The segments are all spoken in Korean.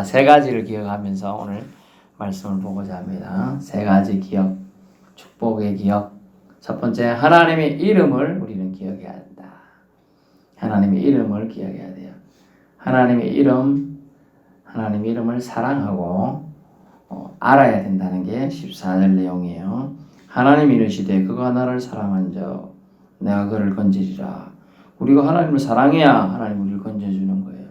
자, 세 가지를 기억하면서 오늘 말씀을 보고자 합니다. 세 가지 기억, 축복의 기억. 첫 번째, 하나님의 이름을 우리는 기억해야 한다. 하나님의 이름을 기억해야 돼요. 하나님의 이름을 사랑하고 알아야 된다는 게 14절 내용이에요. 하나님이 이르시되 그가 나를 사랑한즉 내가 그를 건지리라. 우리가 하나님을 사랑해야 하나님 우리를 건져주는 거예요.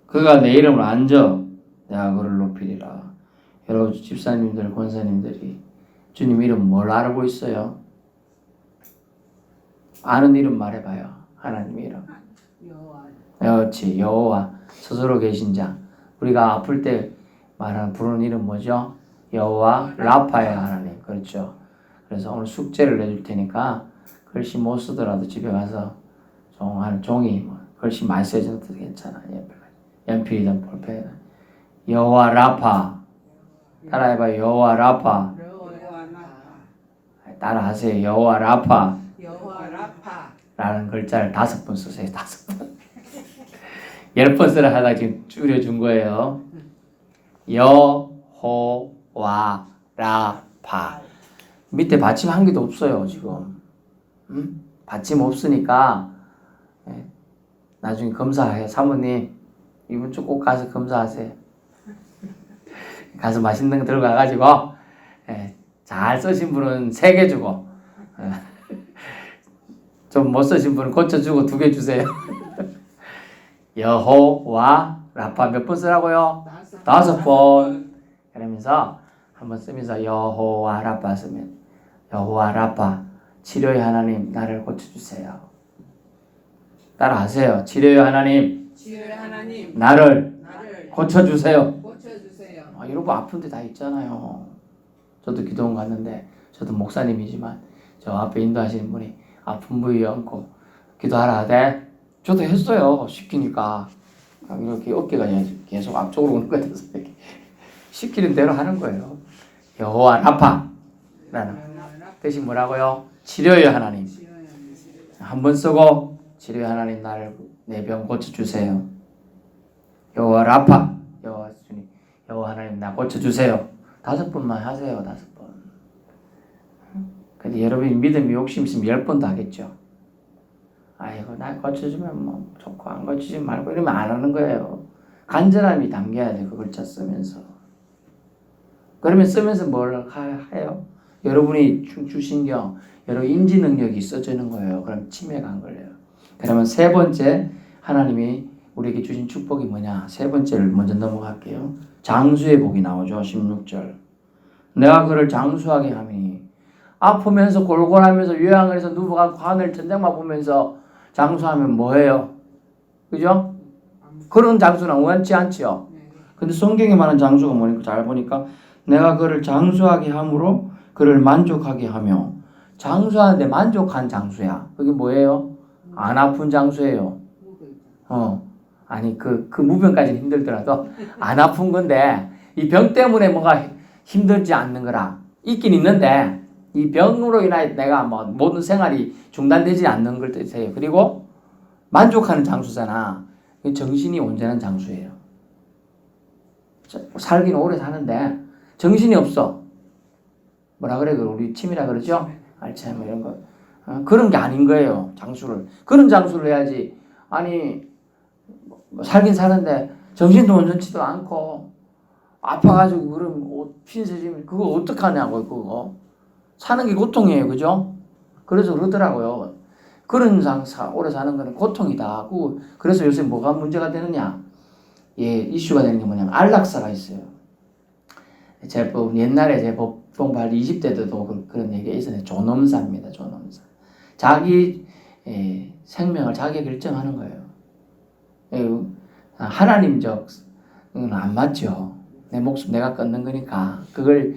그가 내 이름을 안적 내가 그를 높이리라. 여러분 집사님들, 권사님들이 주님 이름 뭘 알고 있어요? 아는 이름 말해봐요. 하나님 이름. 여호와. 그렇지. 여호와. 스스로 계신 자. 우리가 아플 때 부르는 이름 뭐죠? 여호와 라파의 하나님. 그렇죠. 그래서 오늘 숙제를 내줄 테니까 글씨 못 쓰더라도 집에 가서 종이 글씨 많이 써줘도 괜찮아. 연필이든 볼펜. 여호와 라파. 따라해봐요. 여호와 라파. 따라하세요. 여호와 라파. 여호와 라파. 라는 글자를 5번 쓰세요. 5번. 10번 쓰라 하다가 지금 줄여준 거예요. 여호와 라파. 밑에 받침 한 개도 없어요. 지금. 받침 없으니까 나중에 검사해요. 사모님 이번 주 꼭 가서 검사하세요. 가서 맛있는 거 들고 가가지고 잘 쓰신 분은 3개 주고 좀 못 쓰신 분은 고쳐주고 2개 주세요. 여호와 라파 몇 번 쓰라고요? 5번. 그러면서 한번 쓰면서 여호와 라파 쓰면 여호와 라파 치료의 하나님 나를 고쳐주세요. 따라하세요. 치료의 하나님 나를 고쳐주세요. 여러분 아픈데 다 있잖아요. 저도 기도원 갔는데 저도 목사님이지만 저 앞에 인도하시는 분이 아픈 부위에 얹고 기도하라 하대. 저도 했어요. 시키니까 이렇게 어깨가 계속 앞쪽으로 오는 것 같아서 이렇게 시키는 대로 하는 거예요. 여호와 라파 라는 뜻이 뭐라고요? 치료의 하나님. 한번 쓰고 치료의 하나님 나를 내 병 고쳐주세요. 여호와 라파 여호와 주님 여호와 하나님 나 고쳐주세요. 5번만 하세요. 5번. 근데 여러분이 믿음이 욕심 있으면 10번도 하겠죠. 아이고 나 고쳐주면 뭐 좋고 안 고쳐주지 말고 이러면 안 하는 거예요. 간절함이 담겨야 돼. 그 글자 쓰면서. 그러면 쓰면서 뭘 해요? 여러분이 주신경 여러분 인지 능력이 있어지는 거예요. 그럼 치매가 안 걸려요. 그러면 세 번째 하나님이 우리에게 주신 축복이 뭐냐? 세 번째를 먼저 넘어갈게요. 장수의 복이 나오죠. 16절. 내가 그를 장수하게 하니 아프면서 골골하면서 요양을 해서 누워가고 하늘 천장만 보면서 장수하면 뭐예요? 그죠? 그런 장수는 원치 않지요. 근데 성경에 말하는 장수가 뭐니까 잘 보니까 내가 그를 장수하게 함으로 그를 만족하게 하며 장수하는데 만족한 장수야. 그게 뭐예요? 안 아픈 장수예요. 아니 그 무병까지는 힘들더라도 안 아픈 건데 이 병 때문에 뭔가 힘들지 않는 거라. 있긴 있는데 이 병으로 인하여 내가 뭐 모든 생활이 중단되지 않는 걸 뜻해요. 그리고 만족하는 장수잖아. 정신이 온전한 장수예요. 살기는 오래 사는데 정신이 없어. 뭐라 그래? 우리 침이라 그러죠? 알츠하이머 이런 거. 그런 게 아닌 거예요. 장수를. 그런 장수를 해야지. 아니 살긴 사는데 정신도 온전치도 않고 아파가지고 그럼 핀셋이면 그거 어떡하냐고요. 그거. 사는 게 고통이에요. 그죠? 그래서 그러더라고요. 그런 장사 오래 사는 거는 고통이다. 그래서 요새 뭐가 문제가 되느냐? 이슈가 되는 게 뭐냐면 안락사가 있어요. 옛날에 제 법동 발 20대 때도 그런 얘기가 있었는데 존엄사입니다. 존엄사. 자기 생명을 자기가 결정하는 거예요. 하나님적 안 맞죠. 내 목숨 내가 끊는 거니까 그걸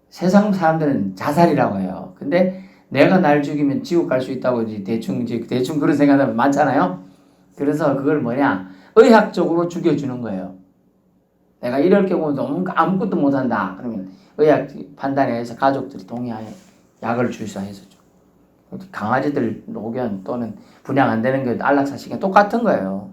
세상 사람들은 자살이라고 해요. 근데 내가 날 죽이면 지옥 갈 수 있다고 대충 그런 생각하면 많잖아요. 그래서 그걸 뭐냐 의학적으로 죽여주는 거예요. 내가 이럴 경우는 아무것도 못한다. 그러면 의학 판단에 의해서 가족들이 동의하에 약을 주사해서 줘. 강아지들 노견 또는 분양 안 되는 게 안락사 시간 똑같은 거예요.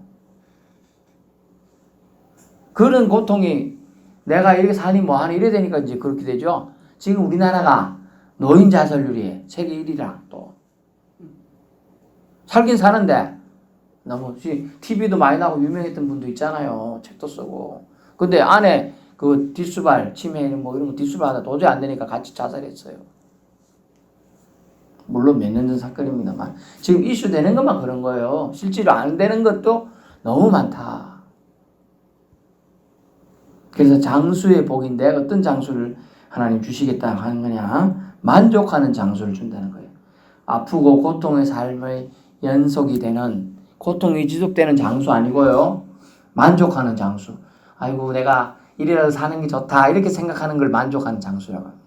그런 고통이 내가 이렇게 사니 뭐하니 이래 되니까 이제 그렇게 되죠. 지금 우리나라가 노인 자살률이 세계 1위라 또 살긴 사는데 너무 TV도 많이 나오고 유명했던 분도 있잖아요. 책도 쓰고. 근데 안에 그 뒷수발 치매 뭐 이런 거 뒷수발 하다 도저히 안 되니까 같이 자살했어요. 물론 몇 년 전 사건입니다만 지금 이슈 되는 것만 그런 거예요. 실제로 안 되는 것도 너무 많다. 그래서 장수의 복인데 어떤 장수를 하나님 주시겠다 하는 거냐? 만족하는 장수를 준다는 거예요. 아프고 고통의 삶의 연속이 되는 고통이 지속되는 장수 아니고요. 만족하는 장수. 아이고 내가 이래라도 사는 게 좋다 이렇게 생각하는 걸 만족하는 장수라고 합니다.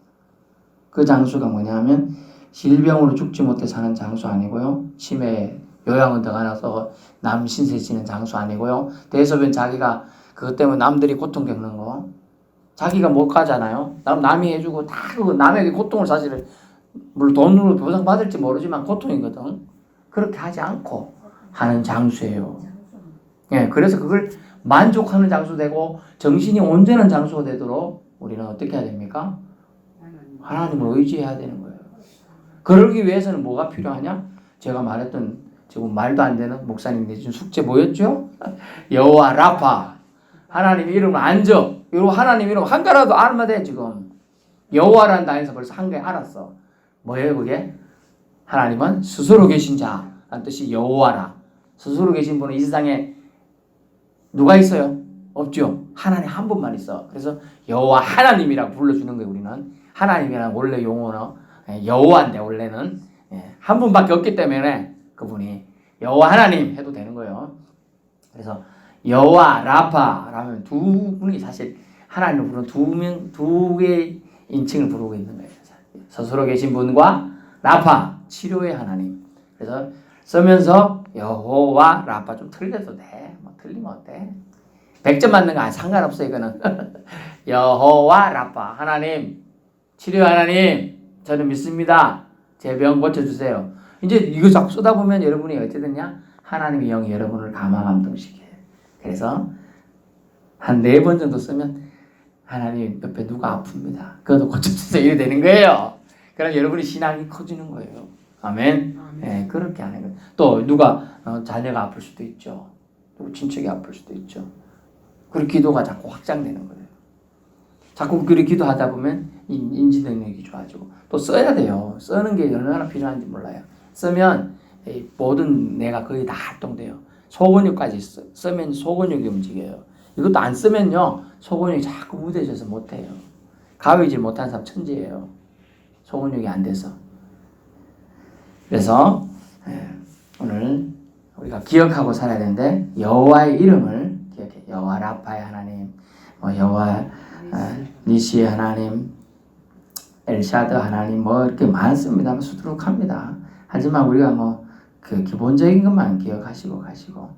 그 장수가 뭐냐면 질병으로 죽지 못해 사는 장수 아니고요. 치매 요양원도 가서 남 신세 지는 장수 아니고요. 대소변 자기가 그것 때문에 남들이 고통 겪는 거 자기가 못 가잖아요. 남이 해주고 다 그거 남에게 고통을 사실은 물론 돈으로 보상받을지 모르지만 고통이거든. 그렇게 하지 않고 하는 장수예요. 예, 그래서 그걸 만족하는 장수 되고 정신이 온전한 장수가 되도록 우리는 어떻게 해야 됩니까? 하나님을 의지해야 되는 거예요. 그러기 위해서는 뭐가 필요하냐? 제가 말했던 지금 말도 안 되는 목사님 내준 숙제 뭐였죠? 여호와 라파. 하나님 이름을 안 적. 이거 하나님 이름 한 가라도 알면 돼 지금. 여호와라는 단에서 벌써 한 개 알았어. 뭐예요 그게? 하나님은 스스로 계신 자라는 뜻이 여호와라. 스스로 계신 분은 이 세상에 누가 있어요? 없죠. 하나님 한 분만 있어. 그래서 여호와 하나님이라고 불러주는 거예요 우리는. 하나님이라는 원래 용어는 여호와인데 원래는 한 분밖에 없기 때문에 그분이 여호와 하나님 해도 되는 거예요. 그래서 여호와 라파라면 두 분이 사실 하나님을 부르는 두 개의 인칭을 부르고 있는 거예요. 스스로 계신 분과 라파 치료의 하나님. 그래서 쓰면서 여호와 라파 좀 틀려도 돼. 뭐 틀리면 어때? 100점 맞는 거 상관없어 이거는. 여호와 라파 하나님 치료 하나님 저는 믿습니다. 제 병 고쳐주세요. 이제 이거 자꾸 쓰다 보면 여러분이 어떻게 되냐? 하나님의 영이 여러분을 감화감동시켜요. 그래서 한 4번 정도 쓰면 하나님 옆에 누가 아픕니다. 그것도 고쳐주세요. 이래 되는 거예요. 그럼 여러분의 신앙이 커지는 거예요. 아멘. 네, 그렇게 하는 거예요. 또 누가 자녀가 아플 수도 있죠. 누구 친척이 아플 수도 있죠. 그리고 기도가 자꾸 확장되는 거예요. 자꾸 그렇게 기도하다 보면 인지 능력이 좋아지고 또 써야 돼요. 쓰는 게 얼마나 필요한지 몰라요. 쓰면 모든 뇌가 거의 다 활동돼요. 소근육까지 쓰면 소근육이 움직여요. 이것도 안 쓰면요 소근육이 자꾸 무뎌져서 못해요. 가위질 못하는 사람 천지예요. 소근육이 안 돼서. 그래서 오늘 우리가 기억하고 살아야 되는데 여호와의 이름을 기억해. 여호와 라파의 하나님, 여호와 니시의 하나님, 엘샤드 하나님 이렇게 많습니다. 수두룩합니다. 하지만 우리가 그 기본적인 것만 기억하시고 가시고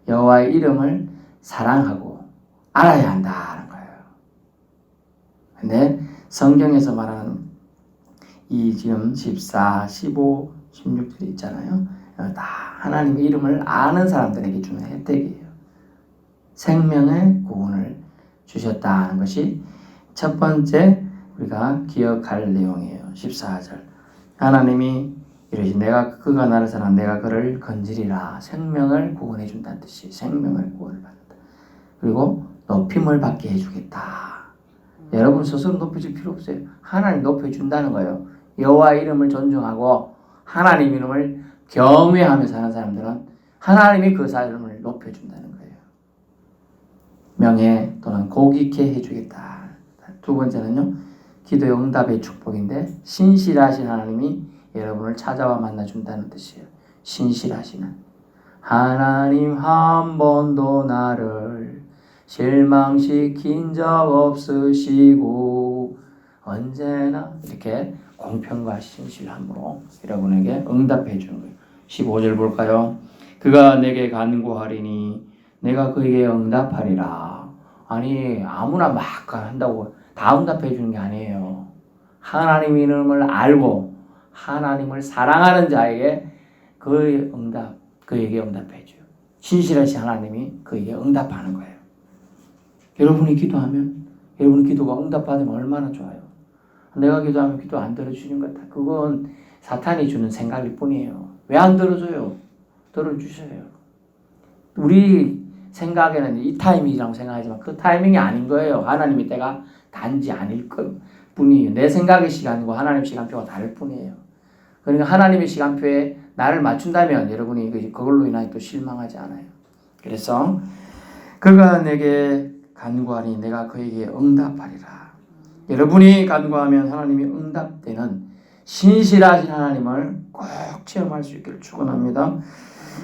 여호와의 이름을 사랑하고 알아야 한다는 거예요. 근데 성경에서 말하는 이 지금 14, 15, 16절이 있잖아요. 다 하나님의 이름을 아는 사람들에게 주는 혜택이에요. 생명의 구원을 주셨다는 것이 첫 번째 우리가 기억할 내용이에요. 14절 하나님이 이러시 내가 그가 나를 사랑 내가 그를 건지리라. 생명을 구원해 준다는 뜻이 생명을 구원을 받는다. 그리고 높임을 받게 해주겠다. 여러분 스스로 높여줄 필요 없어요. 하나님 높여준다는 거예요. 여호와 이름을 존중하고 하나님 이름을 경외하며 사는 사람들은 하나님이 그 사람을 높여준다는 거예요. 명예 또는 고귀케 해주겠다. 두 번째는요. 기도의 응답의 축복인데 신실하신 하나님이 여러분을 찾아와 만나준다는 뜻이에요. 신실하시는 하나님 한 번도 나를 실망시킨 적 없으시고 언제나 이렇게 공평과 신실함으로 여러분에게 응답해 주는 거예요. 15절 볼까요? 그가 내게 간구하리니 내가 그에게 응답하리라. 아니 아무나 막 한다고 다 응답해 주는 게 아니에요. 하나님 이름을 알고 하나님을 사랑하는 자에게 그에게 응답해 줘요. 신실하신 하나님이 그에게 응답하는 거예요. 여러분이 기도하면 여러분의 기도가 응답받으면 얼마나 좋아요. 내가 기도하면 기도 안 들어주는 것 같아. 그건 사탄이 주는 생각일 뿐이에요. 왜 안 들어줘요? 들어주셔요. 우리 생각에는 이 타이밍이라고 생각하지만 그 타이밍이 아닌 거예요. 하나님의 때가 단지 아닐 뿐이에요. 내 생각의 시간과 하나님의 시간표가 다를 뿐이에요. 그러니까 하나님의 시간표에 나를 맞춘다면 여러분이 그걸로 인하여 또 실망하지 않아요. 그래서 그가 내게 간구하니 내가 그에게 응답하리라. 여러분이 간구하면 하나님이 응답되는 신실하신 하나님을 꼭 체험할 수 있기를 축원합니다.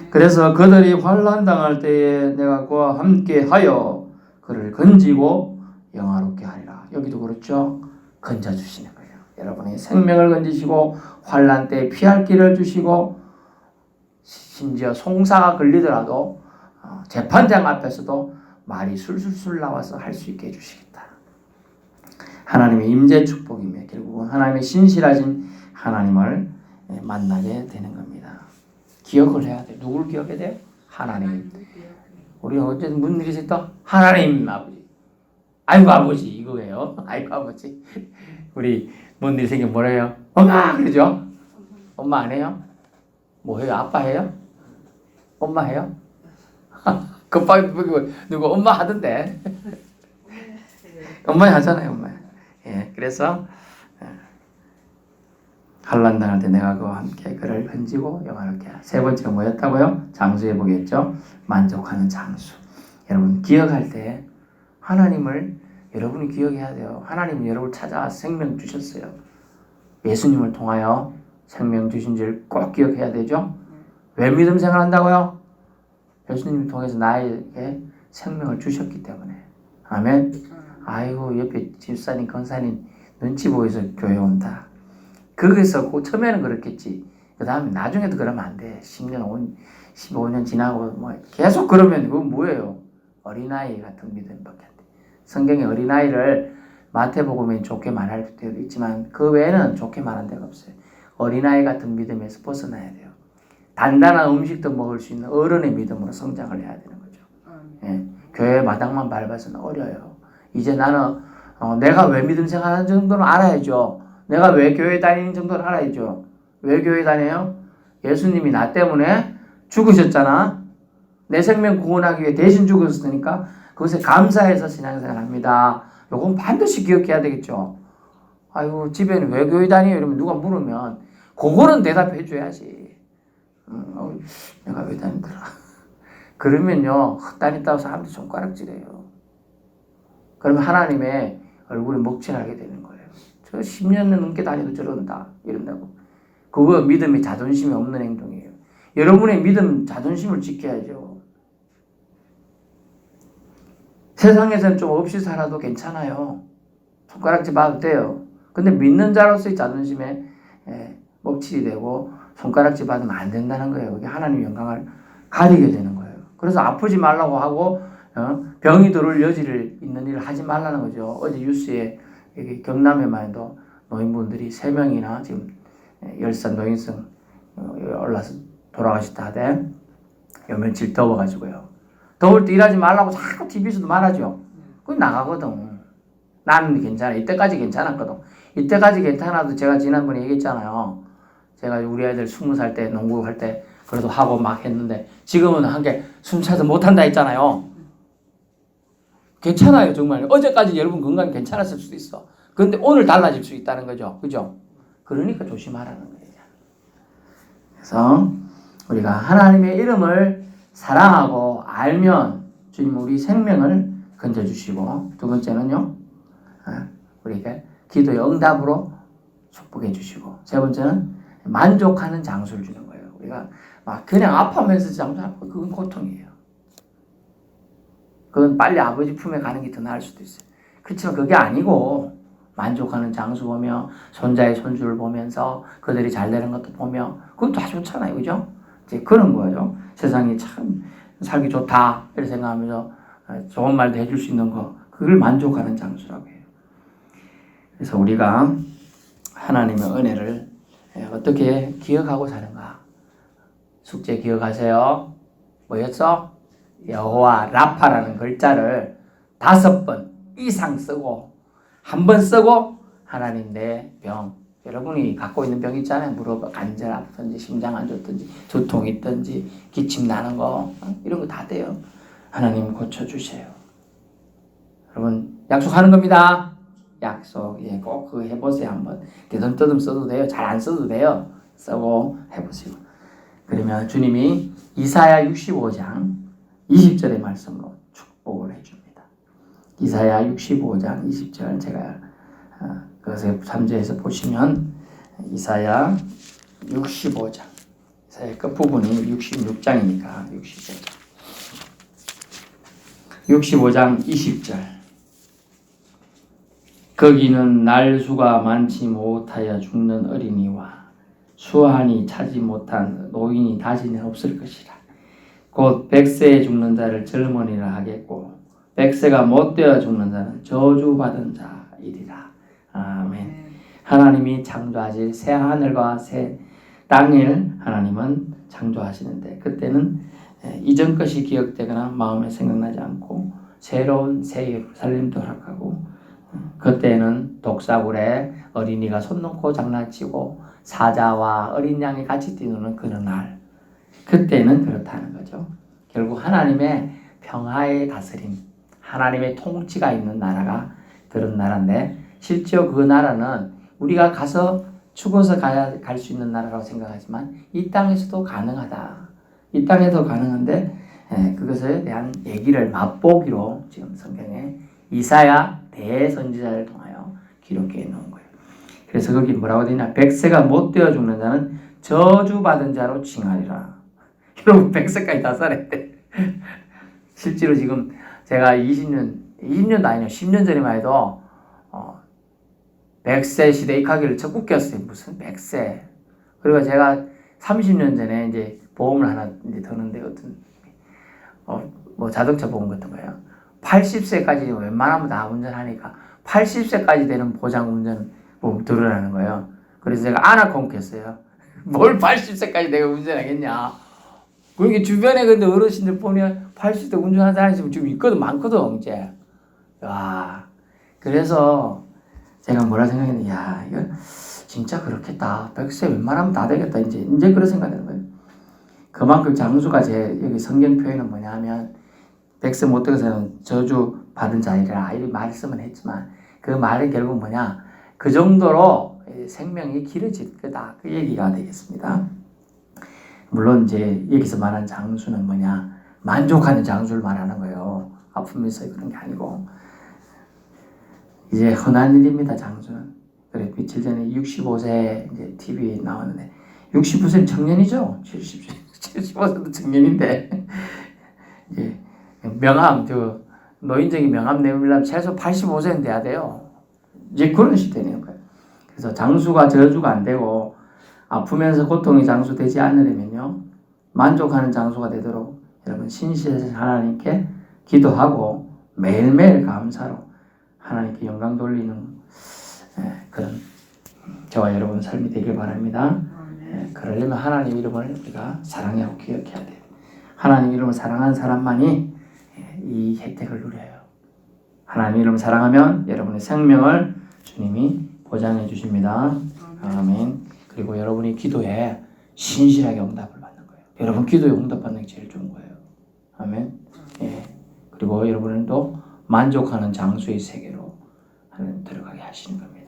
그래서 그들이 환난 당할 때에 내가 그와 함께 하여 그를 건지고 영화롭게 하리라. 여기도 그렇죠. 건져주시는 거예요. 여러분의 생명을 건지시고 환난 때 피할 길을 주시고 심지어 송사가 걸리더라도 재판장 앞에서도 말이 술술술 나와서 할 수 있게 해주시겠다. 하나님의 임재 축복이며 결국은 하나님의 신실하신 하나님을 만나게 되는 겁니다. 기억을 해야 돼. 누굴 기억해야 돼요? 하나님. 우리 어쨌든 무슨 일이 있었다? 하나님 아버지. 아이고 아버지 이거예요. 아이고 아버지. 우리 뭔 일 생기면 뭐래요? 엄마 그러죠? 엄마 안 해요? 뭐 해요? 아빠 해요? 엄마 해요? 급하게 누구 엄마 하던데. 엄마 하잖아요, 엄마. 예, 그래서 환난 당할 때 내가 그와 함께 그를 건지고 영화롭게 하라. 세 번째가 뭐였다고요? 장수해 보겠죠. 만족하는 장수. 여러분 기억할 때 하나님을 여러분이 기억해야 돼요. 하나님은 여러분을 찾아와 생명 주셨어요. 예수님을 통하여 생명 주신 줄 꼭 기억해야 되죠. 왜 믿음 생활한다고요? 예수님을 통해서 나에게 생명을 주셨기 때문에. 아멘. 아이고 옆에 집사님 권사님 눈치 보여서 교회 온다. 거기서 처음에는 그렇겠지. 그 다음에 나중에도 그러면 안 돼. 10년, 15년 지나고 뭐 계속 그러면 그건 뭐예요? 어린아이 같은 믿음밖에 안 돼. 성경에 어린아이를 마태복음에 좋게 말할 때도 있지만 그 외에는 좋게 말한 데가 없어요. 어린아이 같은 믿음에서 벗어나야 돼요. 단단한 음식도 먹을 수 있는 어른의 믿음으로 성장을 해야 되는 거죠. 예, 교회 마당만 밟아서는 어려요. 이제 나는 내가 왜 믿음 생활하는 정도는 알아야죠. 내가 왜 교회 다니는 정도는 알아야죠. 왜 교회 다녀요? 예수님이 나 때문에 죽으셨잖아. 내 생명 구원하기 위해 대신 죽으셨으니까 그것에 감사해서 신앙생활 합니다. 요건 반드시 기억해야 되겠죠. 아이고 집에는 왜 교회 다녀요? 이러면 누가 물으면 그거는 대답해 줘야지. 내가 왜 다니더라. 그러면요 다녔다고 사람들이 손가락질해요. 그러면 하나님의 얼굴에 먹칠하게 되는 거예요. 저 10년 넘게 다녀도 저런다 이런다고. 그거 믿음이 자존심이 없는 행동이에요. 여러분의 믿음 자존심을 지켜야죠. 세상에서는 좀 없이 살아도 괜찮아요. 손가락질 봐도 돼요. 근데 믿는 자로서의 자존심에 먹칠이 되고 손가락질 받으면 안 된다는 거예요. 그게 하나님의 영광을 가리게 되는 거예요. 그래서 아프지 말라고 하고 병이 들어올 여지를 있는 일을 하지 말라는 거죠. 어제 뉴스에 여기 경남에만 해도 노인분들이 3명이나 지금 열산 노인성 올라서 돌아가셨다 하대. 요 며칠 더워가지고요. 더울 때 일하지 말라고 자꾸 TV에서도 말하죠. 그건 나가거든. 나는 괜찮아. 이때까지 괜찮았거든. 이때까지 괜찮아도 제가 지난번에 얘기했잖아요. 제가 우리 아이들 20살 때 농구 할 때 그래도 하고 막 했는데 지금은 한 게 숨차서 못한다 했잖아요. 괜찮아요 정말. 어제까지 여러분 건강 괜찮았을 수도 있어. 그런데 오늘 달라질 수 있다는 거죠. 그죠? 그러니까 조심하라는 거예요. 그래서 우리가 하나님의 이름을 사랑하고 알면 주님 우리 생명을 건져주시고 두 번째는요. 우리에게 기도의 응답으로 축복해 주시고 세 번째는 만족하는 장수를 주는 거예요. 우리가 막 그냥 아파하면서 장수하고 그건 고통이에요. 그건 빨리 아버지 품에 가는 게 더 나을 수도 있어요. 그렇지만 그게 아니고 만족하는 장수 보며 손자의 손주를 보면서 그들이 잘 되는 것도 보며 그것도 다 좋잖아요. 그죠? 이제 그런 거죠. 세상이 참 살기 좋다 이렇게 생각하면서 좋은 말도 해줄 수 있는 거 그걸 만족하는 장수라고 해요. 그래서 우리가 하나님의 은혜를 어떻게 기억하고 사는가? 숙제 기억하세요? 뭐였어? 여호와 라파라는 글자를 5번 이상 쓰고 한 번 쓰고 하나님 내 병, 여러분이 갖고 있는 병 있잖아요. 무릎 관절 아프든지 심장 안 좋든지 두통 있든지 기침 나는 거 이런 거 다 돼요. 하나님 고쳐주세요. 여러분 약속하는 겁니다. 약속. 예, 꼭 그거 해보세요. 한번 대듬떠듬 써도 돼요. 잘 안 써도 돼요. 쓰고 해보세요. 그러면 주님이 이사야 65장 20절의 말씀으로 축복을 해줍니다. 이사야 65장 20절 제가 그것을 3절에서 보시면 이사야 65장 이사야 끝부분이 66장이니까 65장 20절 거기는 날수가 많지 못하여 죽는 어린이와 수한이 차지 못한 노인이 다시는 없을 것이라. 곧 100세에 죽는 자를 젊은이라 하겠고 100세가 못되어 죽는 자는 저주받은 자이리라. 아멘. 하나님이 창조하실 새 하늘과 새 땅을 하나님은 창조하시는데 그때는 이전 것이 기억되거나 마음에 생각나지 않고 새로운 새 예루살렘도 허락하고 그때는 독사굴에 어린이가 손 놓고 장난치고 사자와 어린 양이 같이 뛰노는 그런 날 그때는 그렇다는 거죠. 결국 하나님의 평화의 다스림 하나님의 통치가 있는 나라가 그런 나라인데 실제로 그 나라는 우리가 가서 죽어서 갈 수 있는 나라라고 생각하지만 이 땅에서도 가능하다. 이 땅에도 가능한데 그것에 대한 얘기를 맛보기로 지금 성경에 이사야 대선지자를 통하여 기록해 놓은 거예요. 그래서 거기 뭐라고 되냐 100세가 못 되어 죽는 자는 저주받은 자로 칭하리라. 여러분 100세까지 다 살았대. 실제로 지금 제가 20년도 아니에요. 10년 전에만 해도 100세 시대 입하기를 적국 꼈어요. 무슨 100세. 그리고 제가 30년 전에 이제 보험을 하나 이제 드는데 어떤 뭐 자동차 보험 같은 거예요. 80세까지 웬만하면 다 운전하니까 80세까지 되는 보장 운전 보험 들으라는 거예요. 그래서 제가 아나콘 꼈어요. 뭘 80세까지 내가 운전하겠냐. 그게 주변에 근데 어르신들 보면 80세 운전하는 사람이 지금 있거든, 많거든, 이제. 와. 그래서 제가 뭐라 생각했는데, 야, 이거 진짜 그렇겠다. 100세 웬만하면 다 되겠다. 이제 그런 생각이 드는 거예요. 그만큼 장수가 여기 성경 표현은 뭐냐 하면, 100세 못 되고서는 저주 받은 자이라, 이런 말씀은 했지만, 그 말은 결국 뭐냐, 그 정도로 생명이 길어질 거다. 그 얘기가 되겠습니다. 물론 이제 여기서 말하는 장수는 뭐냐, 만족하는 장수를 말하는 거예요. 아프면서 그런 게 아니고. 이제 흔한 일입니다, 장수는. 그래, 며칠 전에 65세 이제 TV 나왔는데, 69세는 청년이죠? 75세도 청년인데, 이제 명함, 노인정이 명함 내밀려면 최소 85세는 돼야 돼요. 이제 그런 시대네요. 그래서 장수가 저주가 안 되고, 아프면서 고통이 장수되지 않으려면요, 만족하는 장수가 되도록 여러분 신실하신 하나님께 기도하고 매일매일 감사로 하나님께 영광 돌리는 그런 저와 여러분 삶이 되길 바랍니다. 그러려면 하나님 이름을 우리가 사랑하고 기억해야 돼요. 하나님 이름을 사랑하는 사람만이 이 혜택을 누려요. 하나님 이름을 사랑하면 여러분의 생명을 주님이 보장해 주십니다. 아멘. 그리고 여러분이 기도에 신실하게 응답을 받는 거예요. 여러분 기도에 응답받는 게 제일 좋은 거예요. 아멘. 예. 그리고 여러분은 또 만족하는 장수의 세계로 하나님 들어가게 하시는 겁니다.